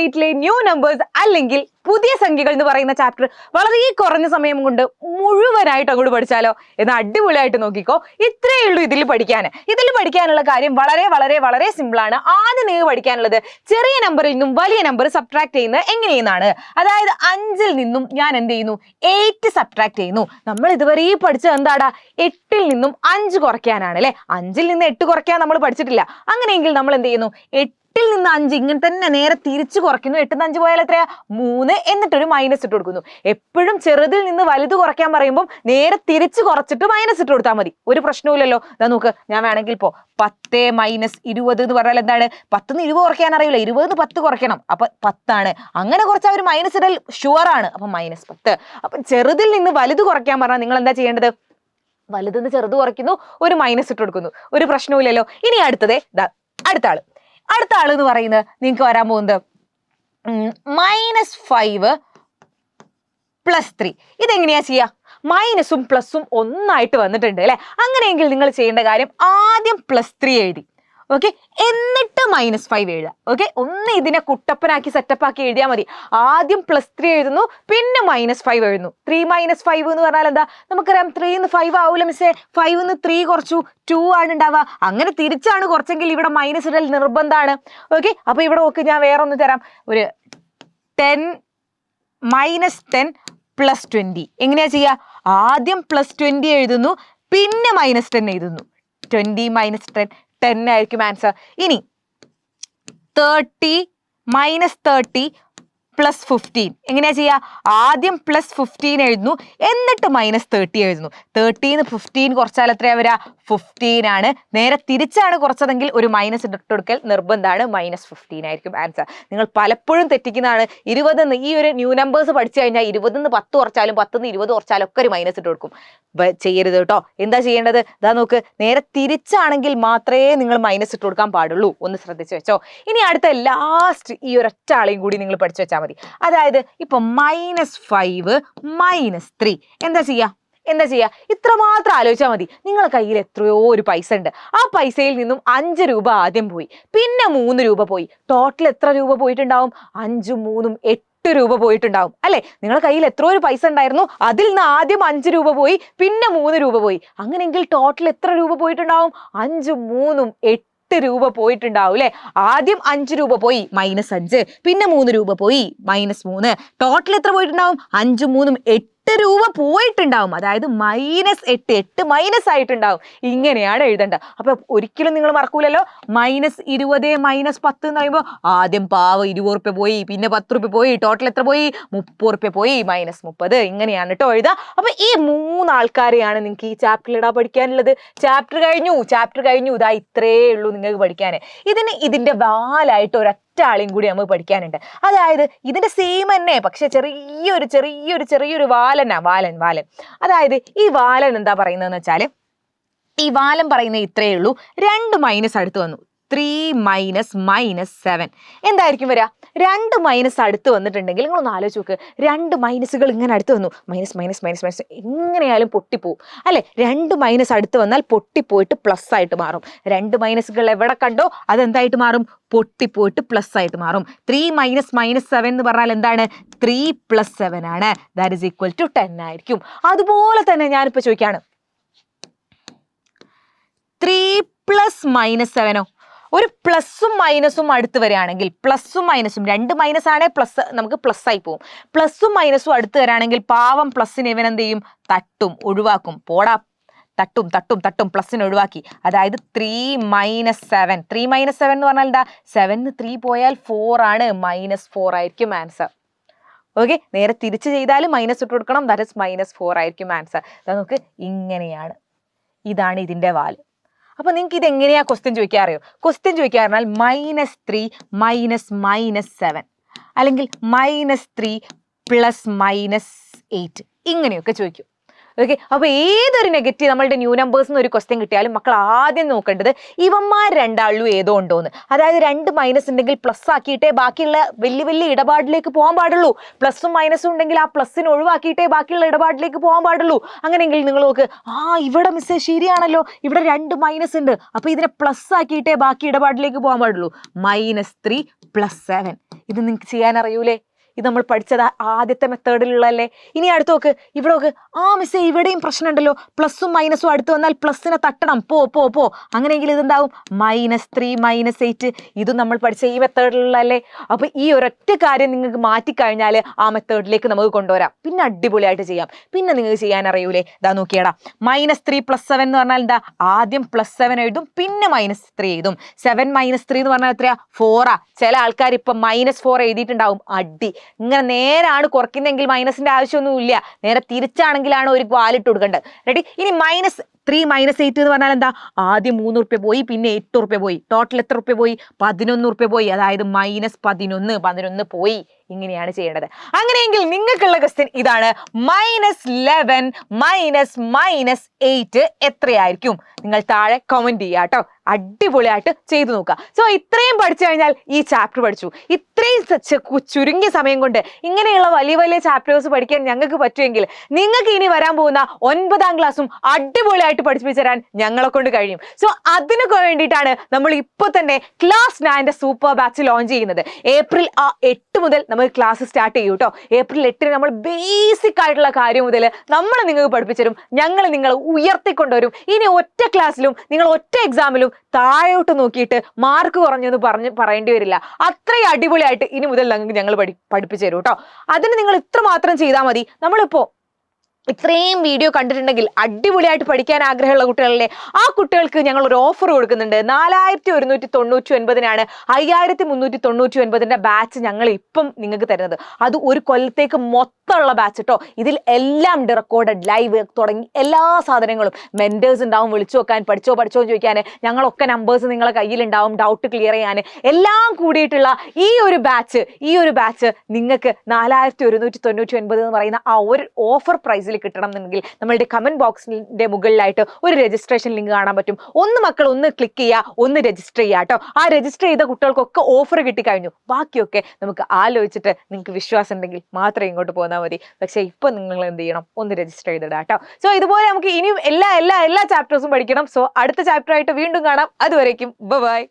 8ലെ new numbers അല്ലെങ്കിൽ പുതിയ സംഖ്യകൾ എന്ന് പറയുന്ന ചാപ്റ്റർ വളരെ കുറഞ്ഞ സമയം കൊണ്ട് മുഴുവനായിട്ട് അങ്ങോട്ട് പഠിച്ചാലോ എന്ന് അടിപൊളിയായിട്ട് നോക്കിക്കോ. ഇത്രയേ ഉള്ളൂ ഇതിൽ പഠിക്കാനുള്ള കാര്യം വളരെ വളരെ വളരെ സിമ്പിൾ ആണ്. ആദ്യം നിങ്ങൾ പഠിക്കാനുള്ളത് ചെറിയ നമ്പറിൽ നിന്നും വലിയ നമ്പർ സബ്ട്രാക്ട് ചെയ്യുന്നത് എങ്ങനെയെന്നാണ്. അതായത് 5ൽ നിന്നും ഞാൻ എന്ത് ചെയ്യുന്നു, 8 സബ്ട്രാക്ട് ചെയ്യുന്നു. നമ്മൾ ഇതുവരെ പഠിച്ചത് എന്താടാ, 8ൽ നിന്നും 5 കുറയ്ക്കാനാണ് അല്ലെ. 5ൽ നിന്ന് 8 കുറയ്ക്കാൻ നമ്മൾ പഠിച്ചിട്ടില്ല. അങ്ങനെയെങ്കിൽ നമ്മൾ എന്ത് ചെയ്യുന്നു, 8ൽ നിന്ന് 5 ഇങ്ങനെ തന്നെ നേരെ തിരിച്ചു കുറയ്ക്കുന്നു. 8ൽ നിന്ന് 5 പോയാൽ എത്രയാ, 3 എന്നിട്ടൊരു മൈനസ് ഇട്ട് കൊടുക്കുന്നു. എപ്പോഴും ചെറുതിൽ നിന്ന് വലുത് കുറയ്ക്കാൻ പറയുമ്പോൾ നേരെ തിരിച്ച് കുറച്ചിട്ട് മൈനസ് ഇട്ട് കൊടുത്താൽ മതി, ഒരു പ്രശ്നവുമില്ലല്ലോ. ഇതാ നോക്ക്, ഞാൻ വേണമെങ്കിൽ ഇപ്പോ 10 - 20 എന്ന് പറഞ്ഞാൽ എന്താണ്, 10 നിന്ന് 20 കുറയ്ക്കാൻ അറിയില്ല, 20 നിന്ന് 10 കുറയ്ക്കണം, അപ്പൊ 10 ആണ്. അങ്ങനെ കുറച്ചാൽ ഒരു മൈനസ് ഇടൽ ഷുവർ ആണ്, അപ്പൊ -10. അപ്പൊ ചെറുതിൽ നിന്ന് വലുത് കുറയ്ക്കാൻ പറഞ്ഞാൽ നിങ്ങൾ എന്താ ചെയ്യേണ്ടത്, വലുതെന്ന് ചെറുത് കുറയ്ക്കുന്നു, ഒരു മൈനസ് ഇട്ട് കൊടുക്കുന്നു, ഒരു പ്രശ്നവുമില്ലല്ലോ. ഇനി അടുത്ത ആള് എന്ന് പറയുന്നത് നിങ്ങൾക്ക് വരാൻ പോകുന്നത് -5 + 3. ഇതെങ്ങനെയാ ചെയ്യാ, മൈനസും പ്ലസും ഒന്നായിട്ട് വന്നിട്ടുണ്ട് അല്ലെ. അങ്ങനെയെങ്കിൽ നിങ്ങൾ ചെയ്യേണ്ട കാര്യം ആദ്യം +3 എഴുതി, ഓക്കെ, എന്നിട്ട് -5 എഴുതുക. ഓക്കെ, ഒന്ന് ഇതിനെ കുട്ടപ്പനാക്കി സെറ്റപ്പാക്കി എഴുതിയാൽ മതി. ആദ്യം +3 എഴുതുന്നു, പിന്നെ -5 എഴുതുന്നു. 3 - 5 എന്ന് പറഞ്ഞാൽ എന്താ, നമുക്കറിയാം 3 നിന്ന് 5 ആവൂല മിസ്സേ, 5 നിന്ന് 3 കുറച്ചു 2 ആണ് ഉണ്ടാവുക. അങ്ങനെ തിരിച്ചാണ് കുറച്ചെങ്കിൽ ഇവിടെ മൈനസ് ഇടൽ നിർബന്ധമാണ്. ഓക്കെ, അപ്പൊ ഇവിടെ നോക്ക്, ഞാൻ വേറെ ഒന്ന് തരാം. ഒരു 10 -10 + 20 എങ്ങനെയാ ചെയ്യാ, ആദ്യം +20 എഴുതുന്നു, പിന്നെ -10 എഴുതുന്നു. 20 - 10 10 ആയിരിക്കും ആൻസർ. ഇനി 30 - 30 + 15 എങ്ങനെയാ ചെയ്യാ, ആദ്യം +15 എഴുതുന്നു, എന്നിട്ട് -30 എഴുതുന്നു. 30 നിന്ന് 15 കുറച്ചാൽ എത്രയാ വരാ, 15 ആണ്. നേരെ തിരിച്ചാണ് കുറച്ചതെങ്കിൽ ഒരു മൈനസ് ഇട്ട് കൊടുക്കൽ നിർബന്ധമാണ്, -15 ആയിരിക്കും ആൻസർ. നിങ്ങൾ പലപ്പോഴും തെറ്റിക്കുന്നതാണ്. 20 ഈ ഒരു ന്യൂ നമ്പേഴ്സ് പഠിച്ചു കഴിഞ്ഞാൽ 20 നിന്ന് 10 കുറച്ചാലും 10 നിന്ന് 20 കുറച്ചാലും ഒക്കെ ഒരു മൈനസ് ഇട്ട് കൊടുക്കും. ചെയ്യരുത് കേട്ടോ. എന്താ ചെയ്യേണ്ടത്, ഇതാ നോക്ക്, നേരെ തിരിച്ചാണെങ്കിൽ മാത്രമേ നിങ്ങൾ മൈനസ് ഇട്ട് കൊടുക്കാൻ പാടുള്ളൂ. ഒന്ന് ശ്രദ്ധിച്ചു വെച്ചോ. ഇനി അടുത്ത ലാസ്റ്റ് ഈ ഒരൊറ്റ ആളെയും കൂടി നിങ്ങൾ പഠിച്ചു വെച്ചാൽ മതി. അതായത് ഇപ്പൊ -5 - 3 എന്താ ചെയ്യാ, ഇത്ര മാത്രം ആലോചിച്ചാൽ മതി. നിങ്ങളുടെ കയ്യിൽ എത്രയോ ഒരു പൈസ ഉണ്ട്. ആ പൈസയിൽ നിന്നും 5 രൂപ ആദ്യം പോയി, പിന്നെ 3 രൂപ പോയി. ടോട്ടൽ എത്ര രൂപ പോയിട്ടുണ്ടാവും, 5 ഉം 3 ഉം 8 രൂപ പോയിട്ടുണ്ടാവും അല്ലെ. നിങ്ങളുടെ കയ്യിൽ എത്ര ഒരു പൈസ ഉണ്ടായിരുന്നു, അതിൽ നിന്ന് ആദ്യം 5 രൂപ പോയി, പിന്നെ 3 രൂപ പോയി. അങ്ങനെയെങ്കിൽ ടോട്ടൽ എത്ര രൂപ പോയിട്ടുണ്ടാവും, 5 ഉം 3 ഉം 8 രൂപ പോയിട്ടുണ്ടാവും അല്ലെ. ആദ്യം 5 രൂപ പോയി -5, പിന്നെ 3 രൂപ പോയി -3. ടോട്ടൽ എത്ര പോയിട്ടുണ്ടാവും, 5 ഉം 3 ഉം 8 രൂപ പോയിട്ടുണ്ടാവും. അതായത് -8 മൈനസ് ആയിട്ടുണ്ടാവും. ഇങ്ങനെയാണ് എഴുതേണ്ടത്. അപ്പൊ ഒരിക്കലും നിങ്ങൾ മറക്കൂലല്ലോ. -20 - 10 എന്ന് പറയുമ്പോൾ ആദ്യം പാവം 20 റുപ്യ പോയി, പിന്നെ 10 റുപ്യ പോയി, ടോട്ടൽ എത്ര പോയി, 30 റുപ്യ പോയി, -30. ഇങ്ങനെയാണ് കേട്ടോ എഴുതുക. അപ്പൊ ഈ 3 ആൾക്കാരെയാണ് നിങ്ങൾക്ക് ഈ ചാപ്റ്ററിൽ പഠിക്കാനുള്ളത്. ചാപ്റ്റർ കഴിഞ്ഞു ഇതാ ഇത്രേ ഉള്ളൂ നിങ്ങൾക്ക് പഠിക്കാൻ. ഇതിന്റെ വാലായിട്ട് ഒരൊറ്റ ആളെയും കൂടി നമുക്ക് പഠിക്കാനുണ്ട്. അതായത് ഇതിന്റെ സെയിം തന്നെ, പക്ഷെ ചെറിയൊരു വാലൻ. അതായത് ഈ വാലൻ എന്താ പറയുന്നതെന്ന് വെച്ചാല്, ഈ വാലൻ പറയുന്നത് ഇത്രയേ ഉള്ളൂ, 2 മൈനസ് അടുത്ത് വന്നു, 3 - -7 എന്തായിരിക്കും വരിക, 2 മൈനസ് അടുത്ത് വന്നിട്ടുണ്ടെങ്കിൽ നിങ്ങളൊന്ന് ആലോചിച്ച് നോക്ക്. 2 മൈനസുകൾ ഇങ്ങനെ അടുത്ത് വന്നു, മൈനസ് എങ്ങനെയായാലും പൊട്ടിപ്പോവും അല്ലെ. 2 മൈനസ് അടുത്ത് വന്നാൽ പൊട്ടിപ്പോയിട്ട് പ്ലസ് ആയിട്ട് മാറും. 2 മൈനസുകൾ എവിടെ കണ്ടോ അതെന്തായിട്ട് മാറും, പൊട്ടിപ്പോയിട്ട് പ്ലസ് ആയിട്ട് മാറും. 3 - -7 എന്ന് പറഞ്ഞാൽ എന്താണ്, 3 + 7 ആണ്. ദാറ്റ് ഈസ് ഈക്വൽ ടു 10 ആയിരിക്കും. അതുപോലെ തന്നെ ഞാനിപ്പോ ചോദിക്കാണ്, 3 + -7 ഒരു പ്ലസും മൈനസും അടുത്ത് വരികയാണെങ്കിൽ, പ്ലസും മൈനസും 2 മൈനസ് ആണേ പ്ലസ്, നമുക്ക് പ്ലസ് ആയി പോകും. പ്ലസും മൈനസും അടുത്ത് വരികയാണെങ്കിൽ പാവം പ്ലസിന് ഇവൻ എന്ത് ചെയ്യും, ഒഴിവാക്കും. പോടാ, തട്ടും പ്ലസിന് ഒഴിവാക്കി. അതായത് 3 - 7 എന്ന് പറഞ്ഞാൽ എന്താ, 7 3 പോയാൽ 4 ആണ്, -4 ആയിരിക്കും ആൻസർ. ഓക്കെ, നേരെ തിരിച്ച് ചെയ്താലും മൈനസ് ഇട്ട് കൊടുക്കണം, ദാറ്റ് ഇസ് -4 ആയിരിക്കും ആൻസർ. നമുക്ക് ഇങ്ങനെയാണ്, ഇതാണ് ഇതിന്റെ വാല്. അപ്പൊ നിങ്ങൾക്ക് ഇത് എങ്ങനെയാ ക്വസ്റ്റ്യൻ ചോദിക്കാൻ അറിയോ, ക്വസ്റ്റ്യൻ ചോദിക്കാൻ പറഞ്ഞാൽ -3 - -7 അല്ലെങ്കിൽ -3 + -8 ഇങ്ങനെയൊക്കെ ചോദിക്കും. ഓക്കെ, അപ്പൊ ഏതൊരു നെഗറ്റീവ് നമ്മളുടെ ന്യൂ നമ്പേഴ്സ് ഒരു ക്വസ്റ്റ്യൻ കിട്ടിയാലും മക്കൾ ആദ്യം നോക്കേണ്ടത് ഇവന്മാർ രണ്ടാളിലും ഏതോ ഉണ്ടോന്ന്. അതായത് 2 മൈനസ് ഉണ്ടെങ്കിൽ പ്ലസ് ആക്കിയിട്ടേ ബാക്കിയുള്ള വലിയ ഇടപാടിലേക്ക് പോകാൻ പാടുള്ളൂ. പ്ലസും മൈനസും ഉണ്ടെങ്കിൽ ആ പ്ലസിന് ഒഴിവാക്കിയിട്ടേ ബാക്കിയുള്ള ഇടപാടിലേക്ക് പോകാൻ പാടുള്ളൂ. അങ്ങനെയെങ്കിൽ നിങ്ങൾ നോക്ക്, ഇവിടെ മിസ്സേ ശരിയാണല്ലോ, ഇവിടെ 2 മൈനസ് ഉണ്ട്, അപ്പൊ ഇതിനെ പ്ലസ് ആക്കിയിട്ടേ ബാക്കി ഇടപാടിലേക്ക് പോകാൻ പാടുള്ളൂ. -3 +7. ഇത് നിങ്ങൾക്ക് ചെയ്യാൻ അറിയൂലേ? ഇത് നമ്മൾ പഠിച്ചത് ആദ്യത്തെ മെത്തേഡിലുള്ളല്ലേ. ഇനി അടുത്ത് നോക്ക്, ഇവിടെ നോക്ക്. മിസ്സേ ഇവിടെയും പ്രശ്നമുണ്ടല്ലോ. പ്ലസും മൈനസും അടുത്ത് വന്നാൽ പ്ലസിനെ തട്ടണം. പോ അങ്ങനെയെങ്കിൽ ഇതെന്താവും? -3 -8. ഇതും നമ്മൾ പഠിച്ച ഈ മെത്തേഡിലുള്ളല്ലേ. അപ്പൊ ഈ ഒരൊറ്റ കാര്യം നിങ്ങൾക്ക് മാറ്റിക്കഴിഞ്ഞാൽ ആ മെത്തേഡിലേക്ക് നമുക്ക് കൊണ്ടുവരാം. പിന്നെ അടിപൊളിയായിട്ട് ചെയ്യാം. പിന്നെ നിങ്ങൾക്ക് ചെയ്യാൻ അറിയൂലേ? ഇതാ നോക്കിയടാ, -3 +7 എന്ന് പറഞ്ഞാൽ എന്താ? ആദ്യം +7 എഴുതും, പിന്നെ -3 എഴുതും. 7 -3 എന്ന് പറഞ്ഞാൽ എത്രയാ? 4. ചില ആൾക്കാർ ഇപ്പൊ -4 എഴുതിയിട്ടുണ്ടാവും. അടി. ഇങ്ങനെ നേരാണ് കുറയ്ക്കുന്നെങ്കിൽ മൈനസിന്റെ ആവശ്യമൊന്നുമില്ല. നേരെ തിരിച്ചാണെങ്കിലാണ് ഒരു വാലിട്ട് കൊടുക്കേണ്ടത്. റെഡി? ഇനി -3 -8 എന്ന് പറഞ്ഞാൽ എന്താ? ആദ്യം 3 റുപ്യ പോയി, പിന്നെ 8 റുപ്യ പോയി. ടോട്ടൽ എത്ര റുപ്യ പോയി? 11 റുപ്യ പോയി. അതായത് -11 പോയി. ഇങ്ങനെയാണ് ചെയ്യേണ്ടത്. അങ്ങനെയെങ്കിൽ നിങ്ങൾക്കുള്ള ക്വസ്റ്റ്യൻ ഇതാണ്, -11 -8 എത്രയായിരിക്കും? നിങ്ങൾ താഴെ കമന്റ് ചെയ്യുക കേട്ടോ. അടിപൊളിയായിട്ട് ചെയ്തു നോക്കുക. സോ ഇത്രയും പഠിച്ചു കഴിഞ്ഞാൽ ഈ ചാപ്റ്റർ പഠിച്ചു. ഇത്രയും ചുരുങ്ങിയ സമയം കൊണ്ട് ഇങ്ങനെയുള്ള വലിയ വലിയ ചാപ്റ്റേഴ്സ് പഠിക്കാൻ ഞങ്ങൾക്ക് പറ്റുമെങ്കിൽ നിങ്ങൾക്ക് ഇനി വരാൻ പോകുന്ന 9ാം ക്ലാസ്സും അടിപൊളിയായിട്ട് പഠിപ്പിച്ചു തരാൻ ഞങ്ങളെ കൊണ്ട് കഴിയും. സോ അതിന് വേണ്ടിയിട്ടാണ് നമ്മൾ ഇപ്പോൾ തന്നെ ക്ലാസ് 9 സൂപ്പർ ബാച്ച് ലോഞ്ച് ചെയ്യുന്നത്. ഏപ്രിൽ 8 മുതൽ നമ്മൾ ക്ലാസ് സ്റ്റാർട്ട് ചെയ്യും കേട്ടോ. ഏപ്രിൽ 8 നമ്മൾ ബേസിക് ആയിട്ടുള്ള കാര്യം മുതൽ നമ്മൾ നിങ്ങൾക്ക് പഠിപ്പിച്ചു തരും. ഞങ്ങൾ നിങ്ങളെ ഉയർത്തിക്കൊണ്ടുവരും. ഇനി ഒറ്റ ക്ലാസ്സിലും നിങ്ങൾ ഒറ്റ എക്സാമിലും താഴോട്ട് നോക്കിയിട്ട് മാർക്ക് കുറഞ്ഞെന്ന് പറയേണ്ടി വരില്ല. അത്രയും അടിപൊളിയായിട്ട് ഇനി മുതൽ ഞങ്ങൾ പഠിപ്പിച്ചു തരും കേട്ടോ. അതിന് നിങ്ങൾ ഇത്ര മാത്രം ചെയ്താൽ മതി. നമ്മളിപ്പോ ഇത്രയും വീഡിയോ കണ്ടിട്ടുണ്ടെങ്കിൽ അടിപൊളിയായിട്ട് പഠിക്കാൻ ആഗ്രഹമുള്ള കുട്ടികളല്ലേ, ആ കുട്ടികൾക്ക് ഞങ്ങൾ ഒരു ഓഫർ കൊടുക്കുന്നുണ്ട്. 4199-നാണ് 5399-ന്റെ ബാച്ച് ഞങ്ങൾ ഇപ്പം നിങ്ങൾക്ക് തരുന്നത്. അത് ഒരു കൊല്ലത്തേക്ക് മൊത്തമുള്ള ബാച്ച് കേട്ടോ. ഇതിൽ എല്ലാം റെക്കോർഡഡ് ലൈവ് തുടങ്ങി എല്ലാ സാധനങ്ങളും, മെന്റേഴ്സ് ഉണ്ടാവും, വിളിച്ചു നോക്കാൻ, പഠിച്ചോ എന്ന് ചോദിക്കാൻ, ഞങ്ങളൊക്കെ നമ്പേഴ്സ് നിങ്ങളെ കയ്യിലുണ്ടാവും, ഡൗട്ട് ക്ലിയർ ചെയ്യാൻ, എല്ലാം കൂടിയിട്ടുള്ള ഈ ഒരു ബാച്ച് നിങ്ങൾക്ക് 4199 എന്ന് പറയുന്ന ആ ഒരു ഓഫർ പ്രൈസിൽ കിട്ടണം എന്നുണ്ടെങ്കിൽ നമ്മളുടെ കമന്റ് ബോക്സിന്റെ മുകളിലായിട്ട് ഒരു രജിസ്ട്രേഷൻ ലിങ്ക് കാണാൻ പറ്റും. മക്കൾ ഒന്ന് ക്ലിക്ക് ചെയ്യുക, ഒന്ന് രജിസ്റ്റർ ചെയ്യുക കേട്ടോ. ആ രജിസ്റ്റർ ചെയ്ത കുട്ടികൾക്കൊക്കെ ഓഫർ കിട്ടിക്കഴിഞ്ഞു. ബാക്കിയൊക്കെ നമുക്ക് ആലോചിച്ചിട്ട് നിങ്ങൾക്ക് വിശ്വാസം ഉണ്ടെങ്കിൽ മാത്രം ഇങ്ങോട്ട് പോന്നാൽ മതി. പക്ഷേ ഇപ്പൊ നിങ്ങൾ എന്ത് ചെയ്യണം? ഒന്ന് രജിസ്റ്റർ ചെയ്തിടാം കേട്ടോ. സോ ഇതുപോലെ നമുക്ക് ഇനിയും എല്ലാ ചാപ്റ്റേഴ്സും പഠിക്കണം. സോ അടുത്ത ചാപ്റ്റർ ആയിട്ട് വീണ്ടും കാണാം. അതുവരേക്കും ബൈ.